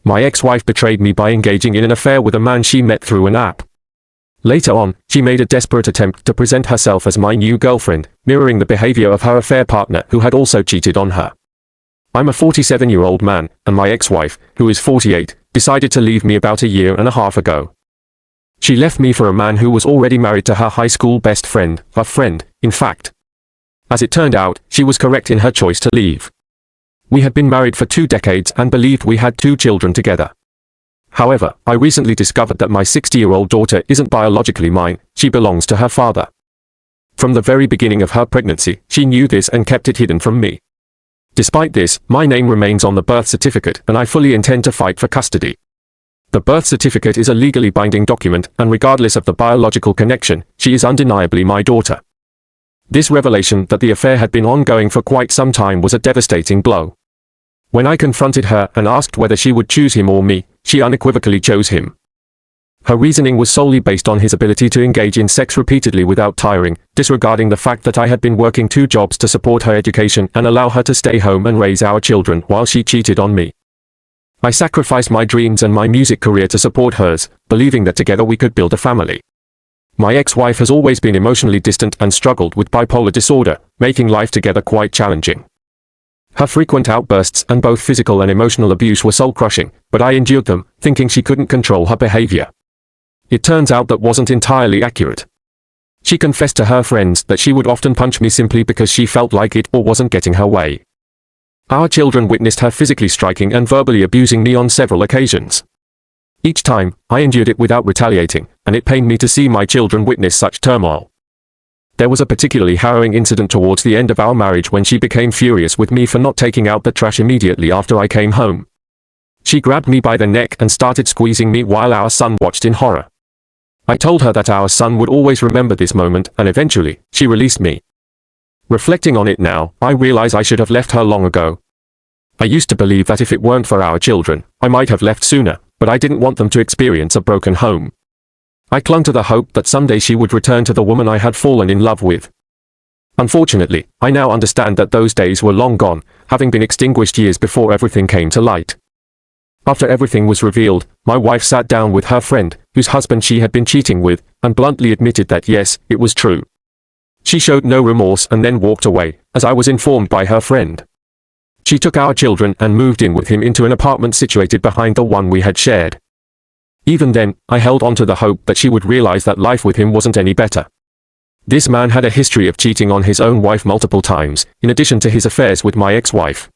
My ex-wife betrayed me by engaging in an affair with a man she met through an app. Later on, she made a desperate attempt to present herself as my new girlfriend, mirroring the behavior of her affair partner who had also cheated on her. I'm a 47-year-old man, and my ex-wife, who is 48, decided to leave me about a year and a half ago. She left me for a man who was already married to her high school best friend, a friend, in fact. As it turned out, she was correct in her choice to leave. We had been married for 2 decades and believed we had 2 children together. However, I recently discovered that my 60-year-old daughter isn't biologically mine, she belongs to her father. From the very beginning of her pregnancy, she knew this and kept it hidden from me. Despite this, my name remains on the birth certificate and I fully intend to fight for custody. The birth certificate is a legally binding document, and regardless of the biological connection, she is undeniably my daughter. This revelation that the affair had been ongoing for quite some time was a devastating blow. When I confronted her and asked whether she would choose him or me, she unequivocally chose him. Her reasoning was solely based on his ability to engage in sex repeatedly without tiring, disregarding the fact that I had been working 2 jobs to support her education and allow her to stay home and raise our children while she cheated on me. I sacrificed my dreams and my music career to support hers, believing that together we could build a family. My ex-wife has always been emotionally distant and struggled with bipolar disorder, making life together quite challenging. Her frequent outbursts and both physical and emotional abuse were soul-crushing, but I endured them, thinking she couldn't control her behavior. It turns out that wasn't entirely accurate. She confessed to her friends that she would often punch me simply because she felt like it or wasn't getting her way. Our children witnessed her physically striking and verbally abusing me on several occasions. Each time, I endured it without retaliating, and it pained me to see my children witness such turmoil. There was a particularly harrowing incident towards the end of our marriage when she became furious with me for not taking out the trash immediately after I came home. She grabbed me by the neck and started squeezing me while our son watched in horror. I told her that our son would always remember this moment, and eventually, she released me. Reflecting on it now, I realize I should have left her long ago. I used to believe that if it weren't for our children, I might have left sooner, but I didn't want them to experience a broken home. I clung to the hope that someday she would return to the woman I had fallen in love with. Unfortunately, I now understand that those days were long gone, having been extinguished years before everything came to light. After everything was revealed, my wife sat down with her friend, whose husband she had been cheating with, and bluntly admitted that yes, it was true. She showed no remorse and then walked away, as I was informed by her friend. She took our children and moved in with him into an apartment situated behind the one we had shared. Even then, I held on to the hope that she would realize that life with him wasn't any better. This man had a history of cheating on his own wife multiple times, in addition to his affairs with my ex-wife.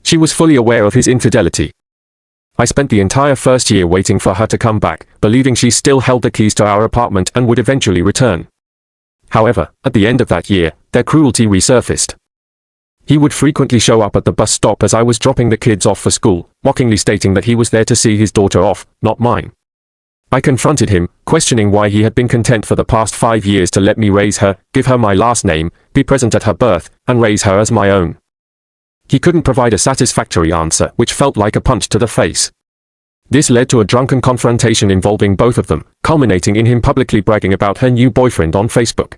She was fully aware of his infidelity. I spent the entire first year waiting for her to come back, believing she still held the keys to our apartment and would eventually return. However, at the end of that year, their cruelty resurfaced. He would frequently show up at the bus stop as I was dropping the kids off for school, mockingly stating that he was there to see his daughter off, not mine. I confronted him, questioning why he had been content for the past 5 years to let me raise her, give her my last name, be present at her birth, and raise her as my own. He couldn't provide a satisfactory answer, which felt like a punch to the face. This led to a drunken confrontation involving both of them, culminating in him publicly bragging about her new boyfriend on Facebook.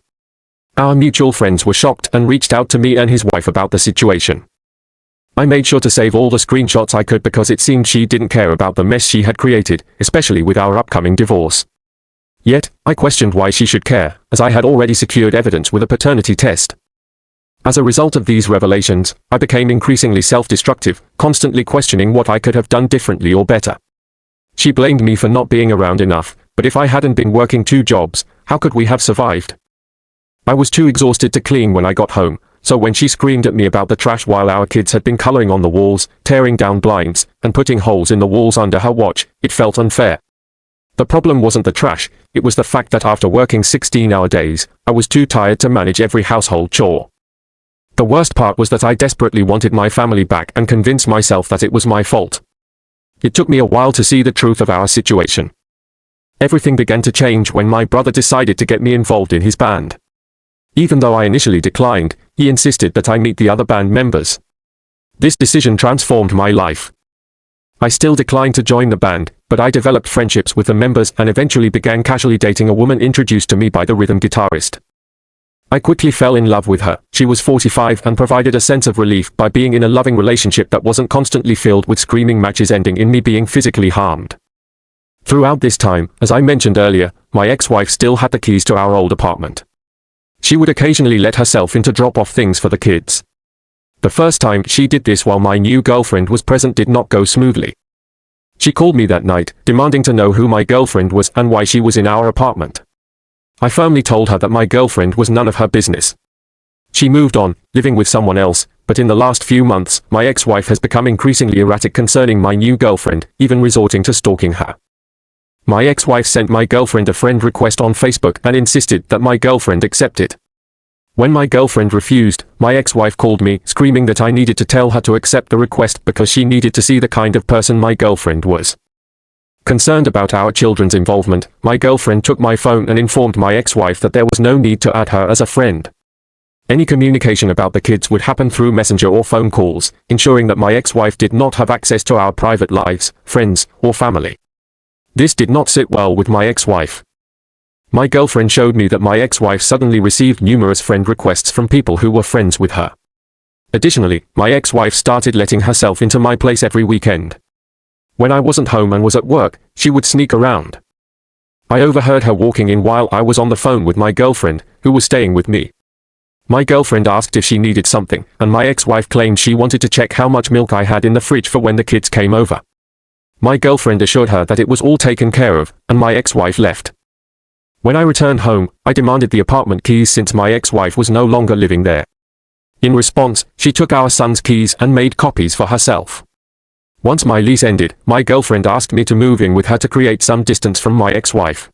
Our mutual friends were shocked and reached out to me and his wife about the situation. I made sure to save all the screenshots I could because it seemed she didn't care about the mess she had created, especially with our upcoming divorce. Yet, I questioned why she should care, as I had already secured evidence with a paternity test. As a result of these revelations, I became increasingly self-destructive, constantly questioning what I could have done differently or better. She blamed me for not being around enough, but if I hadn't been working 2 jobs, how could we have survived? I was too exhausted to clean when I got home, so when she screamed at me about the trash while our kids had been coloring on the walls, tearing down blinds, and putting holes in the walls under her watch, it felt unfair. The problem wasn't the trash, it was the fact that after working 16-hour days, I was too tired to manage every household chore. The worst part was that I desperately wanted my family back and convinced myself that it was my fault. It took me a while to see the truth of our situation. Everything began to change when my brother decided to get me involved in his band. Even though I initially declined, he insisted that I meet the other band members. This decision transformed my life. I still declined to join the band, but I developed friendships with the members and eventually began casually dating a woman introduced to me by the rhythm guitarist. I quickly fell in love with her. She was 45 and provided a sense of relief by being in a loving relationship that wasn't constantly filled with screaming matches ending in me being physically harmed. Throughout this time, as I mentioned earlier, my ex-wife still had the keys to our old apartment. She would occasionally let herself in to drop off things for the kids. The first time she did this while my new girlfriend was present did not go smoothly. She called me that night, demanding to know who my girlfriend was and why she was in our apartment. I firmly told her that my girlfriend was none of her business. She moved on, living with someone else, but in the last few months, my ex-wife has become increasingly erratic concerning my new girlfriend, even resorting to stalking her. My ex-wife sent my girlfriend a friend request on Facebook and insisted that my girlfriend accept it. When my girlfriend refused, my ex-wife called me, screaming that I needed to tell her to accept the request because she needed to see the kind of person my girlfriend was. Concerned about our children's involvement, my girlfriend took my phone and informed my ex-wife that there was no need to add her as a friend. Any communication about the kids would happen through messenger or phone calls, ensuring that my ex-wife did not have access to our private lives, friends, or family. This did not sit well with my ex-wife. My girlfriend showed me that my ex-wife suddenly received numerous friend requests from people who were friends with her. Additionally, my ex-wife started letting herself into my place every weekend. When I wasn't home and was at work, she would sneak around. I overheard her walking in while I was on the phone with my girlfriend, who was staying with me. My girlfriend asked if she needed something, and my ex-wife claimed she wanted to check how much milk I had in the fridge for when the kids came over. My girlfriend assured her that it was all taken care of, and my ex-wife left. When I returned home, I demanded the apartment keys since my ex-wife was no longer living there. In response, she took our son's keys and made copies for herself. Once my lease ended, my girlfriend asked me to move in with her to create some distance from my ex-wife.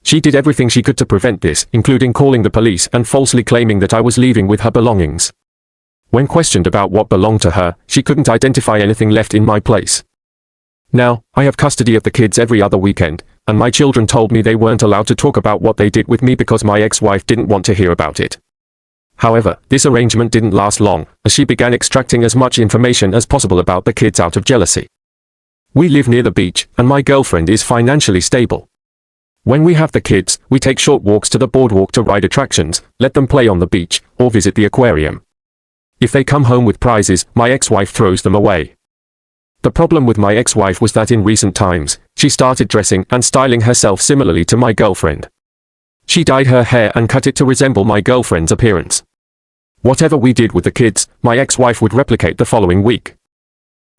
She did everything she could to prevent this, including calling the police and falsely claiming that I was leaving with her belongings. When questioned about what belonged to her, she couldn't identify anything left in my place. Now, I have custody of the kids every other weekend, and my children told me they weren't allowed to talk about what they did with me because my ex-wife didn't want to hear about it. However, this arrangement didn't last long, as she began extracting as much information as possible about the kids out of jealousy. We live near the beach, and my girlfriend is financially stable. When we have the kids, we take short walks to the boardwalk to ride attractions, let them play on the beach, or visit the aquarium. If they come home with prizes, my ex-wife throws them away. The problem with my ex-wife was that in recent times, she started dressing and styling herself similarly to my girlfriend. She dyed her hair and cut it to resemble my girlfriend's appearance. Whatever we did with the kids, my ex-wife would replicate the following week.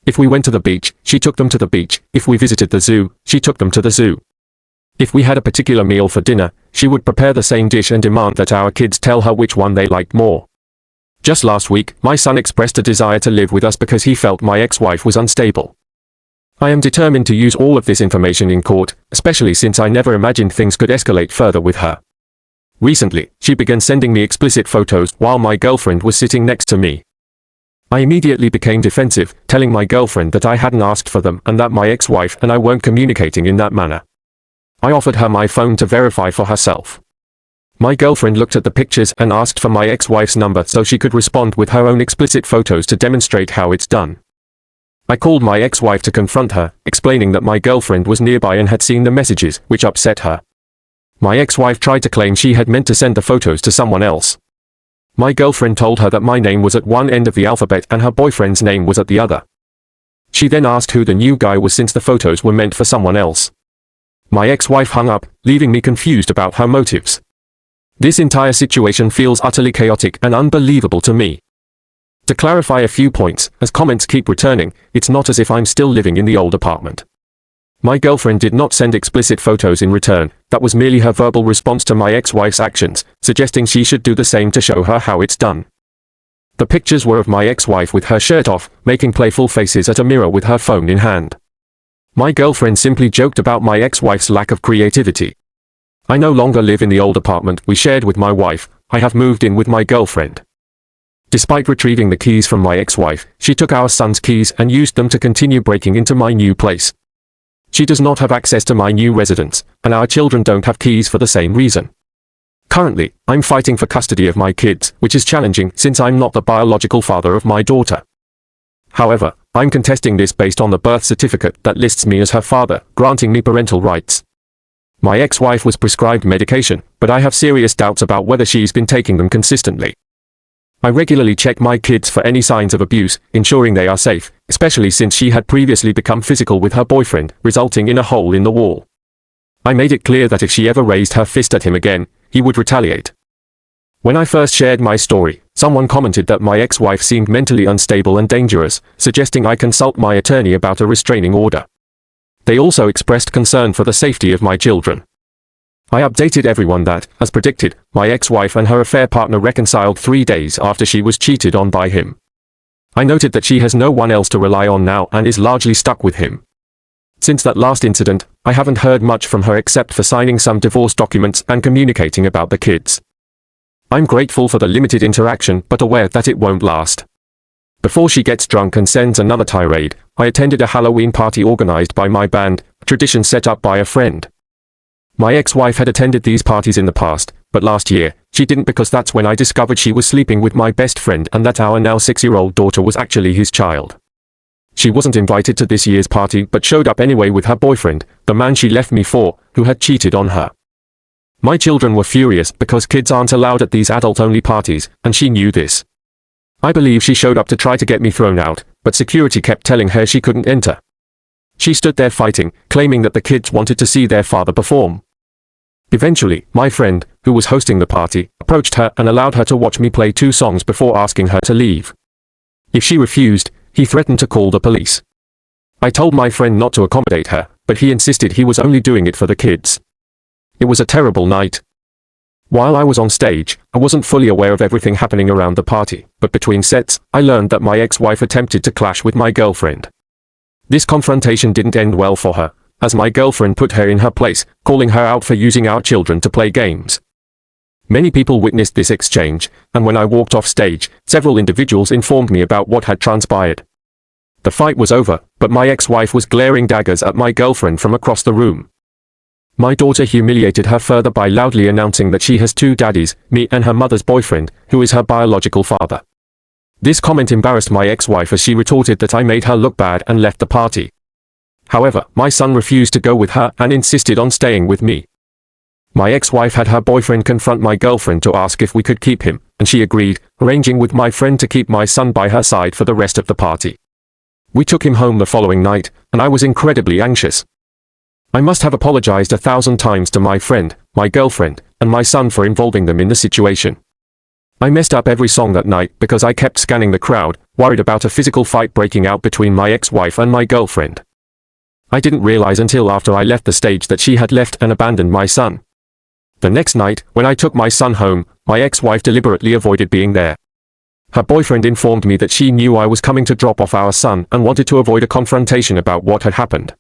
If we went to the beach, she took them to the beach. If we visited the zoo, she took them to the zoo. If we had a particular meal for dinner, she would prepare the same dish and demand that our kids tell her which one they liked more. Just last week, my son expressed a desire to live with us because he felt my ex-wife was unstable. I am determined to use all of this information in court, especially since I never imagined things could escalate further with her. Recently, she began sending me explicit photos while my girlfriend was sitting next to me. I immediately became defensive, telling my girlfriend that I hadn't asked for them and that my ex-wife and I weren't communicating in that manner. I offered her my phone to verify for herself. My girlfriend looked at the pictures and asked for my ex-wife's number so she could respond with her own explicit photos to demonstrate how it's done. I called my ex-wife to confront her, explaining that my girlfriend was nearby and had seen the messages, which upset her. My ex-wife tried to claim she had meant to send the photos to someone else. My girlfriend told her that my name was at one end of the alphabet and her boyfriend's name was at the other. She then asked who the new guy was since the photos were meant for someone else. My ex-wife hung up, leaving me confused about her motives. This entire situation feels utterly chaotic and unbelievable to me. To clarify a few points, as comments keep returning, it's not as if I'm still living in the old apartment. My girlfriend did not send explicit photos in return, that was merely her verbal response to my ex-wife's actions, suggesting she should do the same to show her how it's done. The pictures were of my ex-wife with her shirt off, making playful faces at a mirror with her phone in hand. My girlfriend simply joked about my ex-wife's lack of creativity. I no longer live in the old apartment we shared with my wife, I have moved in with my girlfriend. Despite retrieving the keys from my ex-wife, she took our son's keys and used them to continue breaking into my new place. She does not have access to my new residence, and our children don't have keys for the same reason. Currently, I'm fighting for custody of my kids, which is challenging since I'm not the biological father of my daughter. However, I'm contesting this based on the birth certificate that lists me as her father, granting me parental rights. My ex-wife was prescribed medication, but I have serious doubts about whether she's been taking them consistently. I regularly check my kids for any signs of abuse, ensuring they are safe, especially since she had previously become physical with her boyfriend, resulting in a hole in the wall. I made it clear that if she ever raised her fist at him again, he would retaliate. When I first shared my story, someone commented that my ex-wife seemed mentally unstable and dangerous, suggesting I consult my attorney about a restraining order. They also expressed concern for the safety of my children. I updated everyone that, as predicted, my ex-wife and her affair partner reconciled 3 days after she was cheated on by him. I noted that she has no one else to rely on now and is largely stuck with him. Since that last incident, I haven't heard much from her except for signing some divorce documents and communicating about the kids. I'm grateful for the limited interaction but aware that it won't last. Before she gets drunk and sends another tirade, I attended a Halloween party organized by my band, a tradition set up by a friend. My ex-wife had attended these parties in the past, but last year, she didn't because that's when I discovered she was sleeping with my best friend and that our now 6-year-old daughter was actually his child. She wasn't invited to this year's party but showed up anyway with her boyfriend, the man she left me for, who had cheated on her. My children were furious because kids aren't allowed at these adult-only parties, and she knew this. I believe she showed up to try to get me thrown out, but security kept telling her she couldn't enter. She stood there fighting, claiming that the kids wanted to see their father perform. Eventually, my friend, who was hosting the party, approached her and allowed her to watch me play 2 songs before asking her to leave. If she refused, he threatened to call the police. I told my friend not to accommodate her, but he insisted he was only doing it for the kids. It was a terrible night. While I was on stage, I wasn't fully aware of everything happening around the party, but between sets, I learned that my ex-wife attempted to clash with my girlfriend. This confrontation didn't end well for her, as my girlfriend put her in her place, calling her out for using our children to play games. Many people witnessed this exchange, and when I walked off stage, several individuals informed me about what had transpired. The fight was over, but my ex-wife was glaring daggers at my girlfriend from across the room. My daughter humiliated her further by loudly announcing that she has 2 daddies, me and her mother's boyfriend, who is her biological father. This comment embarrassed my ex-wife as she retorted that I made her look bad and left the party. However, my son refused to go with her and insisted on staying with me. My ex-wife had her boyfriend confront my girlfriend to ask if we could keep him, and she agreed, arranging with my friend to keep my son by her side for the rest of the party. We took him home the following night, and I was incredibly anxious. I must have apologized 1,000 times to my friend, my girlfriend, and my son for involving them in the situation. I messed up every song that night because I kept scanning the crowd, worried about a physical fight breaking out between my ex-wife and my girlfriend. I didn't realize until after I left the stage that she had left and abandoned my son. The next night, when I took my son home, my ex-wife deliberately avoided being there. Her boyfriend informed me that she knew I was coming to drop off our son and wanted to avoid a confrontation about what had happened.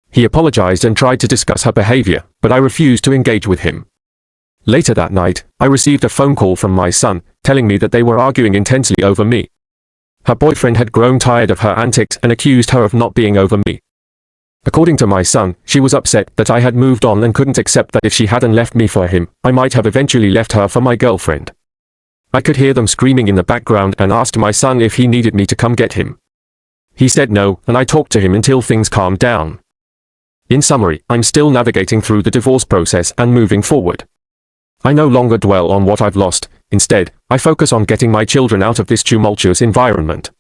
He apologized and tried to discuss her behavior, but I refused to engage with him. Later that night, I received a phone call from my son, telling me that they were arguing intensely over me. Her boyfriend had grown tired of her antics and accused her of not being over me. According to my son, she was upset that I had moved on and couldn't accept that if she hadn't left me for him, I might have eventually left her for my girlfriend. I could hear them screaming in the background and asked my son if he needed me to come get him. He said no, and I talked to him until things calmed down. In summary, I'm still navigating through the divorce process and moving forward. I no longer dwell on what I've lost. Instead, I focus on getting my children out of this tumultuous environment.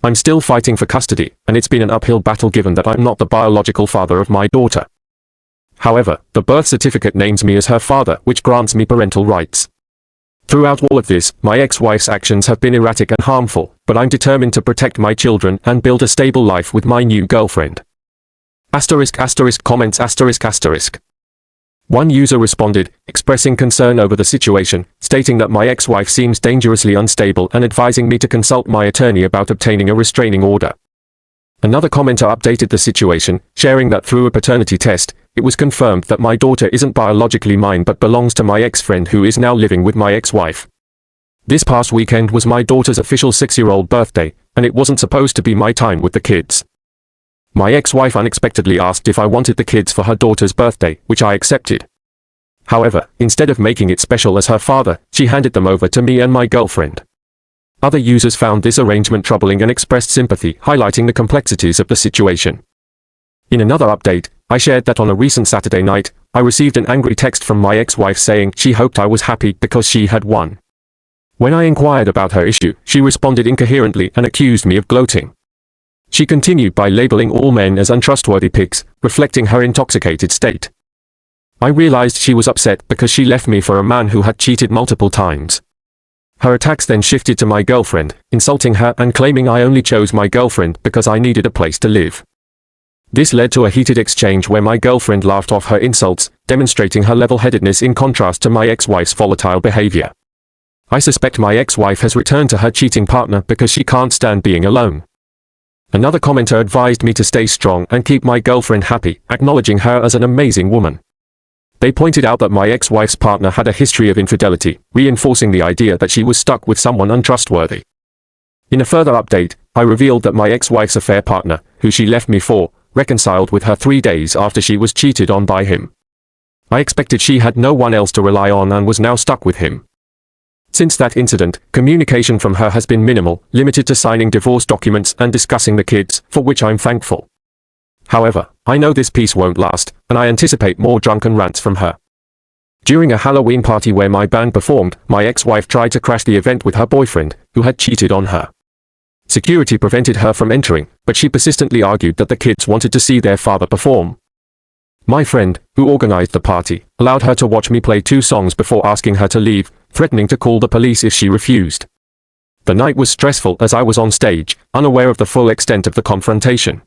I'm still fighting for custody, and it's been an uphill battle given that I'm not the biological father of my daughter. However, the birth certificate names me as her father, which grants me parental rights. Throughout all of this, my ex-wife's actions have been erratic and harmful, but I'm determined to protect my children and build a stable life with my new girlfriend. **comments***. One user responded, expressing concern over the situation, stating that my ex-wife seems dangerously unstable and advising me to consult my attorney about obtaining a restraining order. Another commenter updated the situation, sharing that through a paternity test, it was confirmed that my daughter isn't biologically mine but belongs to my ex-friend who is now living with my ex-wife. This past weekend was my daughter's official 6-year-old birthday, and it wasn't supposed to be my time with the kids. My ex-wife unexpectedly asked if I wanted the kids for her daughter's birthday, which I accepted. However, instead of making it special as her father, she handed them over to me and my girlfriend. Other users found this arrangement troubling and expressed sympathy, highlighting the complexities of the situation. In another update, I shared that on a recent Saturday night, I received an angry text from my ex-wife saying she hoped I was happy because she had won. When I inquired about her issue, she responded incoherently and accused me of gloating. She continued by labeling all men as untrustworthy pigs, reflecting her intoxicated state. I realized she was upset because she left me for a man who had cheated multiple times. Her attacks then shifted to my girlfriend, insulting her and claiming I only chose my girlfriend because I needed a place to live. This led to a heated exchange where my girlfriend laughed off her insults, demonstrating her level-headedness in contrast to my ex-wife's volatile behavior. I suspect my ex-wife has returned to her cheating partner because she can't stand being alone. Another commenter advised me to stay strong and keep my girlfriend happy, acknowledging her as an amazing woman. They pointed out that my ex-wife's partner had a history of infidelity, reinforcing the idea that she was stuck with someone untrustworthy. In a further update, I revealed that my ex-wife's affair partner, who she left me for, reconciled with her 3 days after she was cheated on by him. I expected she had no one else to rely on and was now stuck with him. Since that incident, communication from her has been minimal, limited to signing divorce documents and discussing the kids, for which I'm thankful. However, I know this peace won't last, and I anticipate more drunken rants from her. During a Halloween party where my band performed, my ex-wife tried to crash the event with her boyfriend, who had cheated on her. Security prevented her from entering, but she persistently argued that the kids wanted to see their father perform. My friend, who organized the party, allowed her to watch me play 2 songs before asking her to leave, threatening to call the police if she refused. The night was stressful as I was on stage, unaware of the full extent of the confrontation.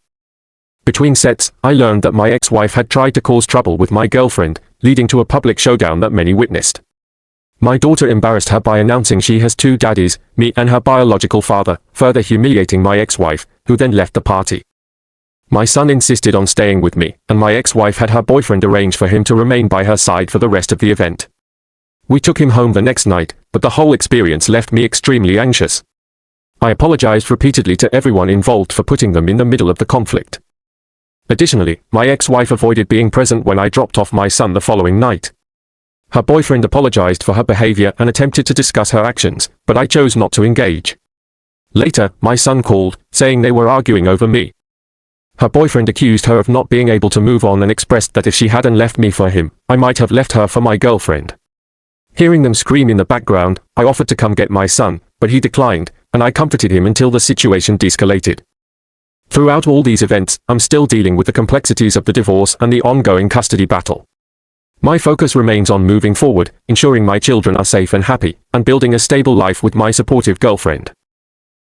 Between sets, I learned that my ex-wife had tried to cause trouble with my girlfriend, leading to a public showdown that many witnessed. My daughter embarrassed her by announcing she has 2 daddies, me and her biological father, further humiliating my ex-wife, who then left the party. My son insisted on staying with me, and my ex-wife had her boyfriend arrange for him to remain by her side for the rest of the event. We took him home the next night, but the whole experience left me extremely anxious. I apologized repeatedly to everyone involved for putting them in the middle of the conflict. Additionally, my ex-wife avoided being present when I dropped off my son the following night. Her boyfriend apologized for her behavior and attempted to discuss her actions, but I chose not to engage. Later, my son called, saying they were arguing over me. Her boyfriend accused her of not being able to move on and expressed that if she hadn't left me for him, I might have left her for my girlfriend. Hearing them scream in the background, I offered to come get my son, but he declined, and I comforted him until the situation de-escalated. Throughout all these events, I'm still dealing with the complexities of the divorce and the ongoing custody battle. My focus remains on moving forward, ensuring my children are safe and happy, and building a stable life with my supportive girlfriend.